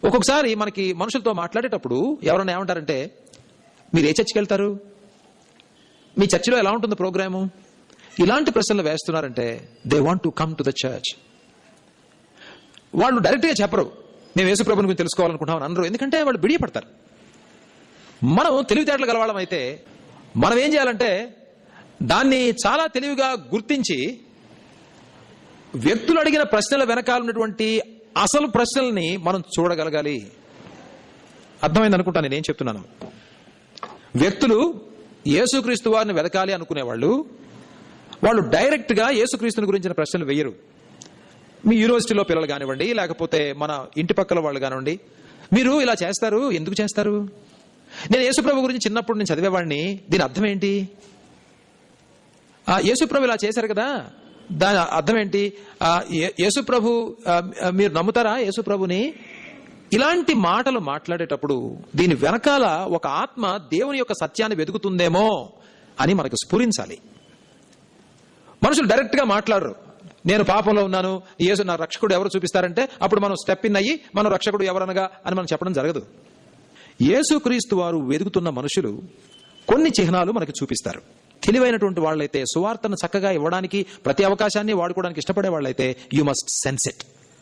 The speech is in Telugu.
ఒక్కొక్కసారి మనకి మనుషులతో మాట్లాడేటప్పుడు ఎవరైనా ఏమంటారంటే, మీరు ఏ చర్చికి వెళ్తారు, మీ చర్చిలో ఎలా ఉంటుంది ప్రోగ్రాము, ఇలాంటి ప్రశ్నలు వేస్తున్నారంటే they want to come to the church. వాళ్ళు డైరెక్ట్గా చెప్పరు మేము యేసుప్రభుని గురించి తెలుసుకోవాలనుకుంటామని అనరు, ఎందుకంటే వాళ్ళు బిడియపడతారు. మనం తెలివితేటలు గలవాళ్ళం అయితే మనం ఏం చేయాలంటే దాన్ని చాలా తెలివిగా గుర్తించి వ్యక్తులు అడిగిన ప్రశ్నల వెనకాల ఉన్నటువంటి అసలు ప్రశ్నల్ని మనం చూడగలగాలి. అర్థమైంది అనుకుంటా నేనేం చెప్తున్నాను. వ్యక్తులు యేసుక్రీస్తు వారిని వెతకాలి అనుకునేవాళ్ళు వాళ్ళు డైరెక్ట్గా యేసుక్రీస్తుని గురించిన ప్రశ్నలు వేయరు. మీ యూనివర్సిటీలో పిల్లలు కానివ్వండి, లేకపోతే మన ఇంటి పక్కల వాళ్ళు కానివ్వండి, మీరు ఇలా చేస్తారు, ఎందుకు చేస్తారు? నేను యేసుప్రభు గురించి చిన్నప్పుడు నేను చదివేవాడిని, దీని అర్థం ఏంటి? యేసుప్రభు ఇలా చేశారు కదా, దాని అర్థం ఏంటి? యేసుప్రభు మీరు నమ్ముతారా యేసుప్రభుని? ఇలాంటి మాటలు మాట్లాడేటప్పుడు దీని వెనకాల ఒక ఆత్మ దేవుని యొక్క సత్యాన్ని వెతుకుతుందేమో అని మనకు స్ఫురించాలి. మనుషులు డైరెక్ట్గా మాట్లాడరు, నేను పాపంలో ఉన్నాను, యేసు నా రక్షకుడు ఎవరు చూపిస్తారంటే అప్పుడు మనం స్టెప్ ఇన్ అయ్యి మనం రక్షకుడు ఎవరనగా అని మనం చెప్పడం జరగదు. యేసుక్రీస్తు వారు వెతుకుతున్న మనుషులు కొన్ని చిహ్నాలు మనకి చూపిస్తారు. తెలివైనటువంటి వాళ్ళైతే, సువార్తను చక్కగా ఇవ్వడానికి ప్రతి అవకాశాన్ని వాడుకోవడానికి ఇష్టపడే వాళ్ళైతే యు మస్ట్ సెన్స్ ఇట్.